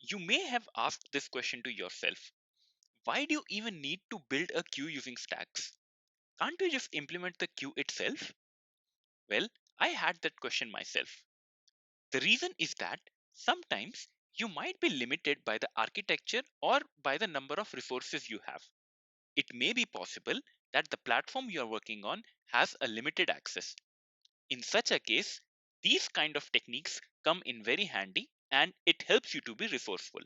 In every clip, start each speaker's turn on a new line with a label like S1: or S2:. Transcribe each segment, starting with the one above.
S1: You may have asked this question to yourself. Why do you even need to build a queue using stacks? Can't you just implement the queue itself? Well, I had that question myself. The reason is that sometimes you might be limited by the architecture or by the number of resources you have. It may be possible that the platform you are working on has a limited access. In such a case, these kind of techniques come in very handy and it helps you to be resourceful.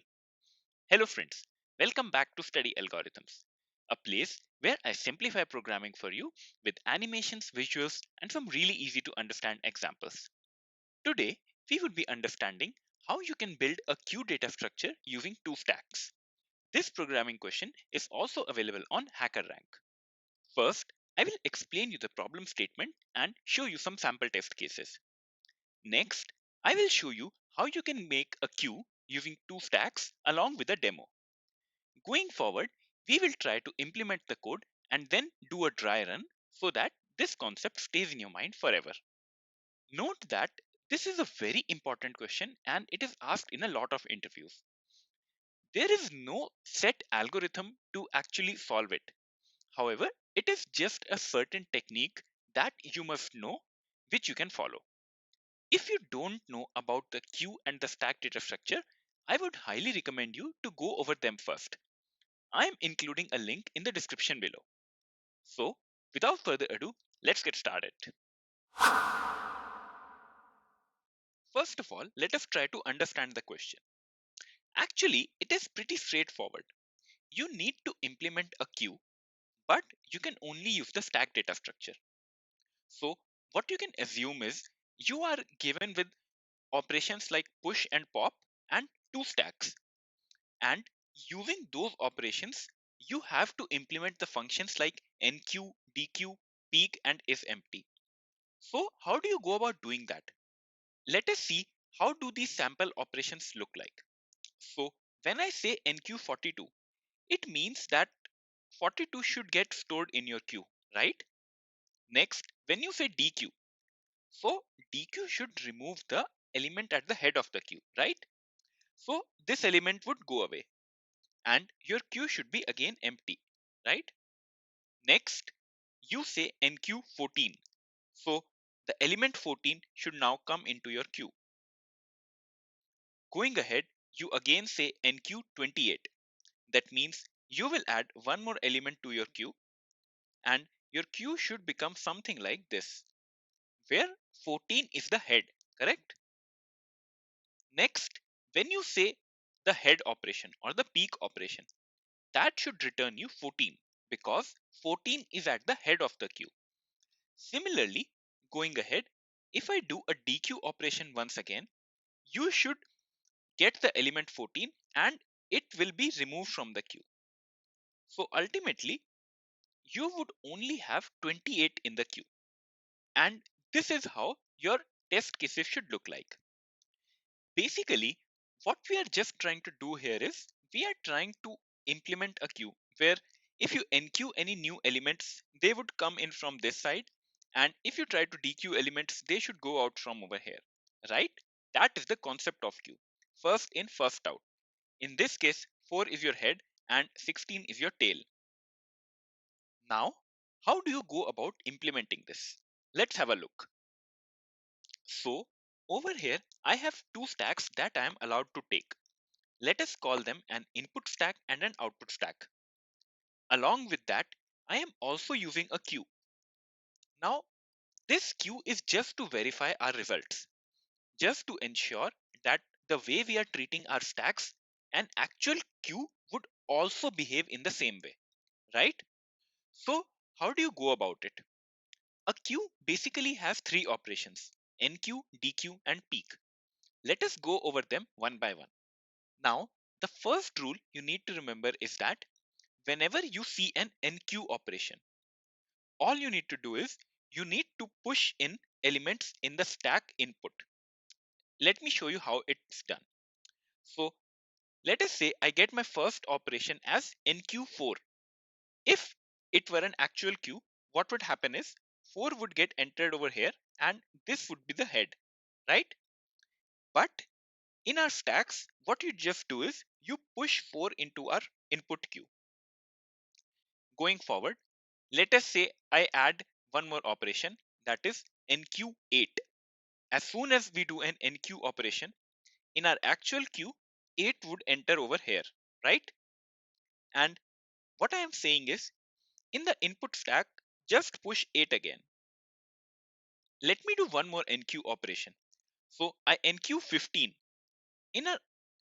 S1: Hello friends, welcome back to Study Algorithms, a place where I simplify programming for you with animations, visuals, and some really easy to understand examples. Today, we would be understanding how you can build a queue data structure using two stacks. This programming question is also available on HackerRank. First, I will explain you the problem statement and show you some sample test cases. Next, I will show you how you can make a queue using two stacks along with a demo. Going forward, we will try to implement the code and then do a dry run so that this concept stays in your mind forever. Note that this is a very important question and it is asked in a lot of interviews. There is no set algorithm to actually solve it. However, it is just a certain technique that you must know which you can follow. If you don't know about the queue and the stack data structure, I would highly recommend you to go over them first. I am including a link in the description below. So, without further ado, let's get started. First of all, let us try to understand the question. Actually, it is pretty straightforward. You need to implement a queue, but you can only use the stack data structure. So, what you can assume is you are given with operations like push and pop and two stacks. And using those operations, you have to implement the functions like enqueue, dequeue, peek, and isEmpty. So, how do you go about doing that? Let us see how do these sample operations look like. So, when I say enqueue42, it means that 42 should get stored in your queue, right? Next, when you say dequeue, so dequeue should remove the element at the head of the queue, right? So this element would go away and your queue should be again empty, right? Next, you say enqueue14. So the element 14 should now come into your queue. Going ahead, you again say enqueue28. That means you will add one more element to your queue and your queue should become something like this, where 14 is the head, correct? Next, when you say the head operation or the peek operation, that should return you 14 because 14 is at the head of the queue. Similarly, going ahead, if I do a dequeue operation once again, you should get the element 14 and it will be removed from the queue. So ultimately, you would only have 28 in the queue. And this is how your test cases should look like. Basically, what we are just trying to do here is we are trying to implement a queue where if you enqueue any new elements, they would come in from this side. And if you try to dequeue elements, they should go out from over here, right? That is the concept of queue. First in, first out. In this case, 4 is your head and 16 is your tail. Now, how do you go about implementing this? Let's have a look. So, over here, I have two stacks that I am allowed to take. Let us call them an input stack and an output stack. Along with that, I am also using a queue. Now, this queue is just to verify our results, just to ensure that the way we are treating our stacks, an actual queue would also behave in the same way, right? So, how do you go about it? A queue basically has three operations: enqueue, dequeue, and peek. Let us go over them one by one. Now, the first rule you need to remember is that whenever you see an enqueue operation, all you need to do is you need to push in elements in the stack input. Let me show you how it's done. So let us say I get my first operation as enqueue4. If it were an actual queue, what would happen is 4 would get entered over here and this would be the head, right? But In our stacks, what you just do is you push 4 into our input queue. Going forward, let us say I add one more operation, that is NQ8. As soon as we do an NQ operation, in our actual queue, 8 would enter over here, right? And what I am saying is, in the input stack, just push 8 again. Let me do one more NQ operation. So I NQ 15. In our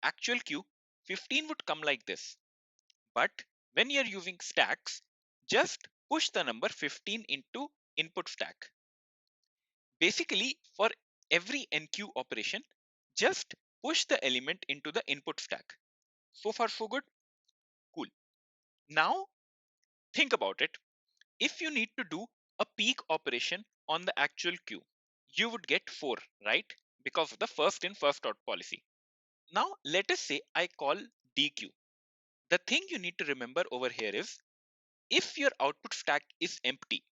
S1: actual queue, 15 would come like this. But when you're using stacks, just push the number 15 into input stack. Basically, for every NQ operation, just push the element into the input stack. So far, so good? Cool. Now, think about it. If you need to do a peak operation on the actual queue, you would get 4, right? Because of the first in, first out policy. Now, let us say I call DQ. The thing you need to remember over here is, if your output stack is empty,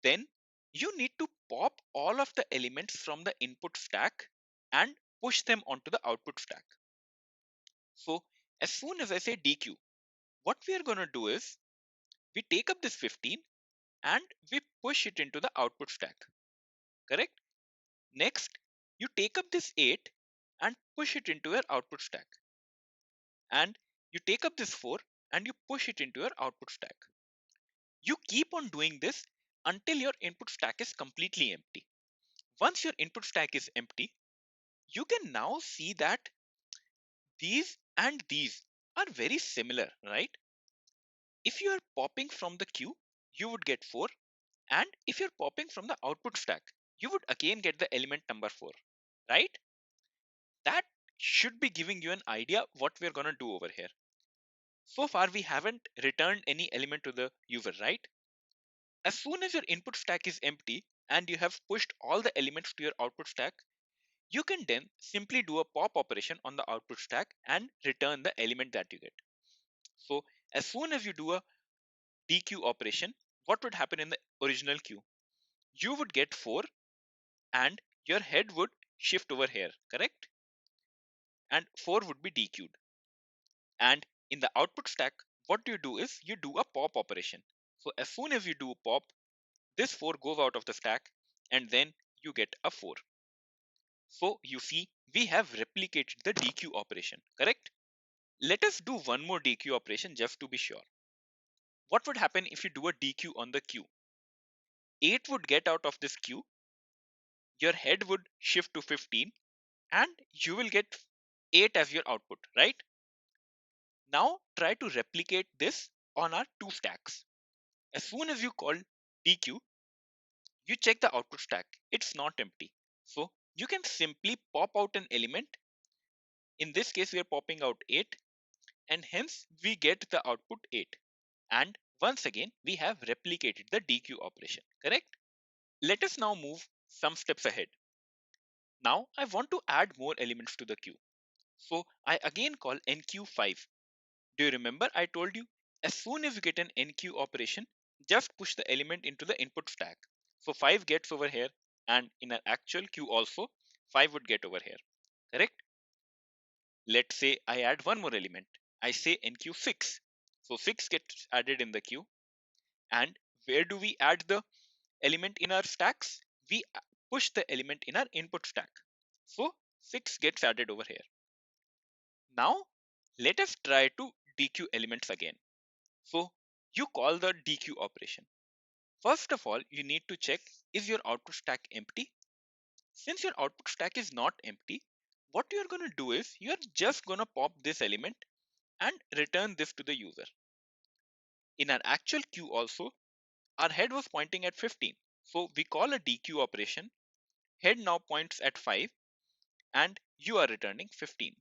S1: then you need to pop all of the elements from the input stack and push them onto the output stack. So as soon as I say DQ, what we are going to do is we take up this 15 and we push it into the output stack. Correct? Next, you take up this 8 and push it into your output stack. And you take up this 4 and you push it into your output stack. You keep on doing this until your input stack is completely empty. Once your input stack is empty, you can now see that these and these are very similar, right? If you are popping from the queue, you would get 4, and if you're popping from the output stack, you would again get the element number 4, right? That should be giving you an idea what we're going to do over here. So far, we haven't returned any element to the user, right? As soon as your input stack is empty and you have pushed all the elements to your output stack, you can then simply do a pop operation on the output stack and return the element that you get. So as soon as you do a DQ operation, what would happen in the original queue? You would get 4 and your head would shift over here, correct? And 4 would be DQ'd. And in the output stack, what you do is you do a pop operation. So as soon as you do a pop, this 4 goes out of the stack and then you get a 4. So you see, we have replicated the DQ operation, correct? Let us do one more DQ operation just to be sure. What would happen if you do a DQ on the queue? 8 would get out of this queue, your head would shift to 15, and you will get 8 as your output, right? Now try to replicate this on our two stacks. As soon as you call DQ, you check the output stack. It's not empty. So you can simply pop out an element. In this case, we are popping out 8, and hence we get the output 8. And once again, we have replicated the DQ operation, correct? Let us now move some steps ahead. Now I want to add more elements to the queue. So I again call NQ5. Do you remember I told you, as soon as you get an NQ operation, just push the element into the input stack. So 5 gets over here, and in an actual queue also, 5 would get over here, correct? Let's say I add one more element. I say NQ6. So 6 gets added in the queue. And where do we add the element in our stacks? We push the element in our input stack. So 6 gets added over here. Now let us try to DQ elements again. So you call the DQ operation. First of all, you need to check, is your output stack empty? Since your output stack is not empty, what you're going to do is you're just going to pop this element and return this to the user. In our actual queue also, our head was pointing at 15. So we call a DQ operation. Head now points at 5 and you are returning 15.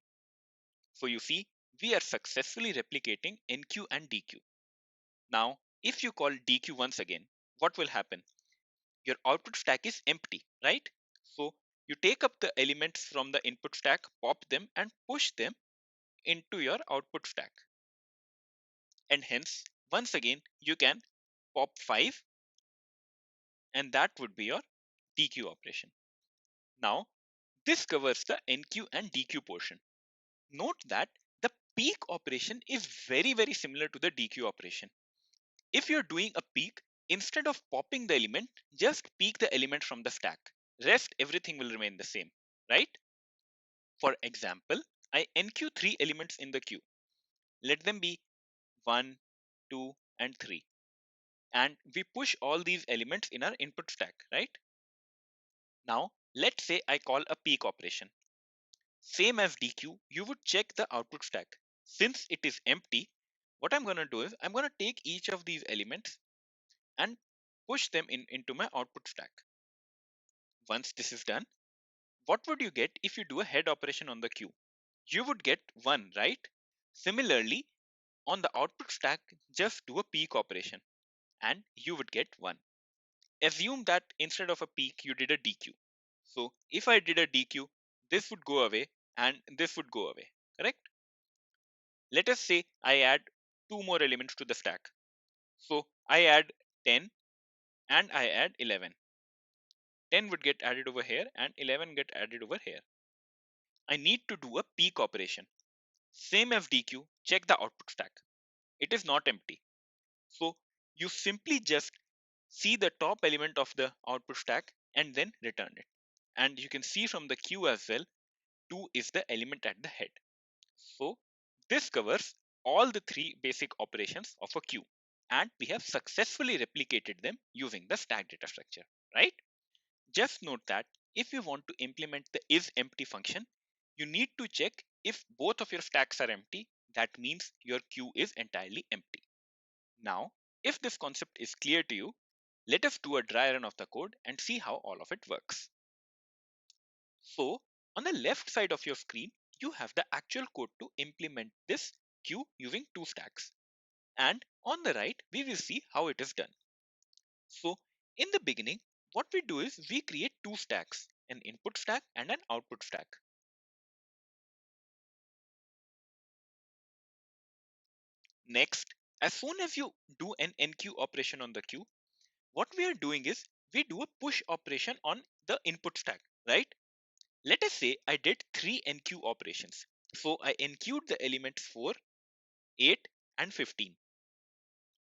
S1: So you see, we are successfully replicating NQ and DQ. Now, if you call DQ once again, what will happen? Your output stack is empty, right? So you take up the elements from the input stack, pop them and push them into your output stack. And hence, once again, you can pop 5 and that would be your DQ operation. Now, This covers the NQ and DQ portion. Note that the peak operation is very similar to the DQ operation. If you're doing a peak, instead of popping the element, just peek the element from the stack. Rest everything will remain the same, right? For example, I NQ 3 elements in the queue. Let them be 1, 2, and 3. And we push all these elements in our input stack, right? Now, let's say I call a peak operation. Same as DQ, you would check the output stack. Since it is empty, what I'm going to do is I'm going to take each of these elements and push them into my output stack. Once this is done, what would you get if you do a head operation on the queue? You would get 1, right? Similarly, on the output stack, just do a peak operation and you would get 1. Assume that instead of a peak, you did a DQ. So if I did a DQ, this would go away and this would go away, correct? Let us say I add 2 more elements to the stack. So I add 10 and I add 11. 10 would get added over here and 11 get added over here. I need to do a peak operation. Same as DQ, check the output stack. It is not empty. So you simply just see the top element of the output stack and then return it. And you can see from the queue as well, 2 is the element at the head. So this covers all the 3 basic operations of a queue. And we have successfully replicated them using the stack data structure, right? Just note that if you want to implement the isEmpty function, you need to check if both of your stacks are empty. That means your queue is entirely empty. Now, if this concept is clear to you, let us do a dry run of the code and see how all of it works. So, on the left side of your screen, you have the actual code to implement this queue using 2 stacks. And on the right, we will see how it is done. So, in the beginning, what we do is we create 2 stacks, an input stack and an output stack. Next, as soon as you do an NQ operation on the queue, what we are doing is we do a push operation on the input stack, right? Let us say I did 3 NQ operations. So I NQ'd the elements 4, 8, and 15.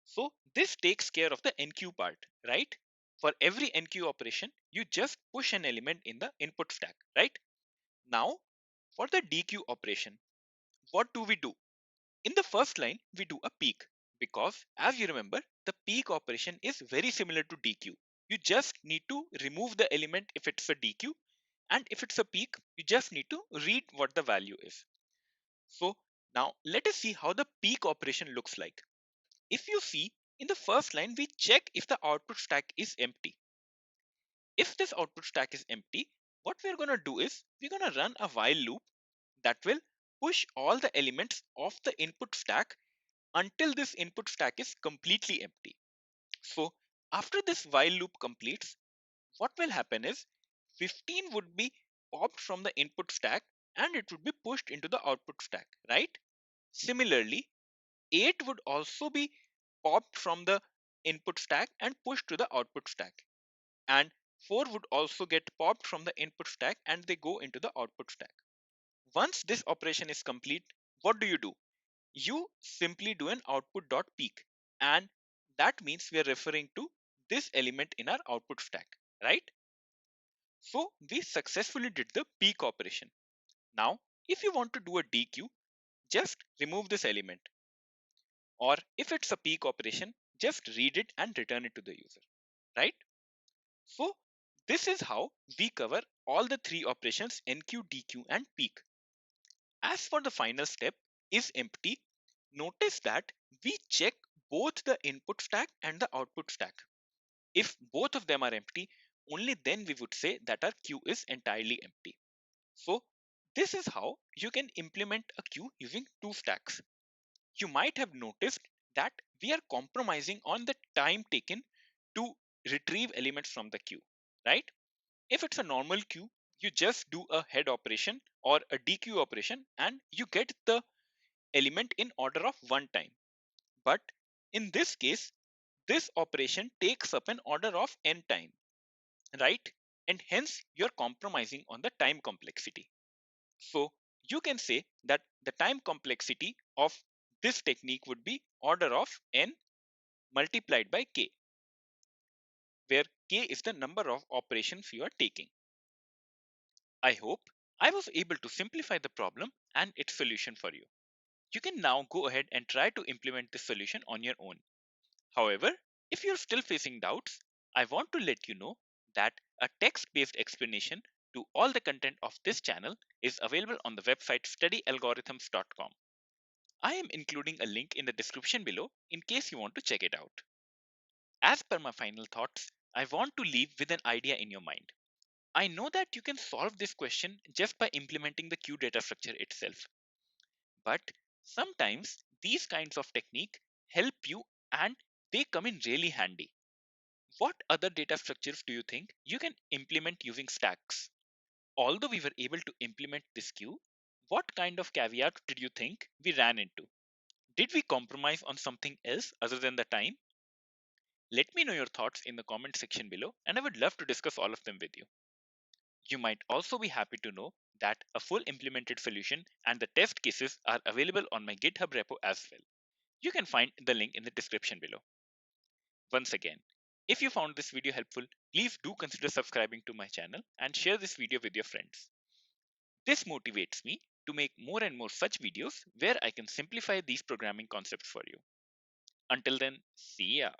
S1: So this takes care of the NQ part, right? For every NQ operation, you just push an element in the input stack, right? Now, for the DQ operation, what do we do? In the first line, we do a peak because, as you remember, the peak operation is very similar to DQ. You just need to remove the element if it's a DQ, and if it's a peak, you just need to read what the value is. So now let us see how the peak operation looks like. If you see, in the first line, we check if the output stack is empty. If this output stack is empty, what we're going to do is we're going to run a while loop that will push all the elements of the input stack until this input stack is completely empty. So after this while loop completes, what will happen is 15 would be popped from the input stack and it would be pushed into the output stack, right? Similarly, 8 would also be popped from the input stack and pushed to the output stack. And 4 would also get popped from the input stack and they go into the output stack. Once this operation is complete, what do? You simply do an output.peak, and that means we are referring to this element in our output stack, right? So we successfully did the peak operation. Now, if you want to do a DQ, just remove this element, or if it's a peak operation, just read it and return it to the user, right? So this is how we cover all the 3 operations NQ, DQ, and peak. As for the final step, isEmpty, notice that we check both the input stack and the output stack. If both of them are empty, only then we would say that our queue is entirely empty. So this is how you can implement a queue using 2 stacks. You might have noticed that we are compromising on the time taken to retrieve elements from the queue, right? If it's a normal queue, you just do a head operation or a DQ operation and you get the element in order of 1 time. But in this case, this operation takes up an order of n time, right? and hence you're compromising on the time complexity. So you can say that the time complexity of this technique would be order of n multiplied by k, where k is the number of operations you are taking. I hope I was able to simplify the problem and its solution for you. You can now go ahead and try to implement this solution on your own. However, if you're still facing doubts, I want to let you know that a text-based explanation to all the content of this channel is available on the website studyalgorithms.com. I am including a link in the description below in case you want to check it out. As per my final thoughts, I want to leave with an idea in your mind. I know that you can solve this question just by implementing the queue data structure itself. But sometimes these kinds of technique help you and they come in really handy. What other data structures do you think you can implement using stacks? Although we were able to implement this queue, what kind of caveat did you think we ran into? Did we compromise on something else other than the time? Let me know your thoughts in the comment section below and I would love to discuss all of them with you. You might also be happy to know that a full implemented solution and the test cases are available on my GitHub repo as well. You can find the link in the description below. Once again, if you found this video helpful, please do consider subscribing to my channel and share this video with your friends. This motivates me to make more and more such videos where I can simplify these programming concepts for you. Until then, see ya.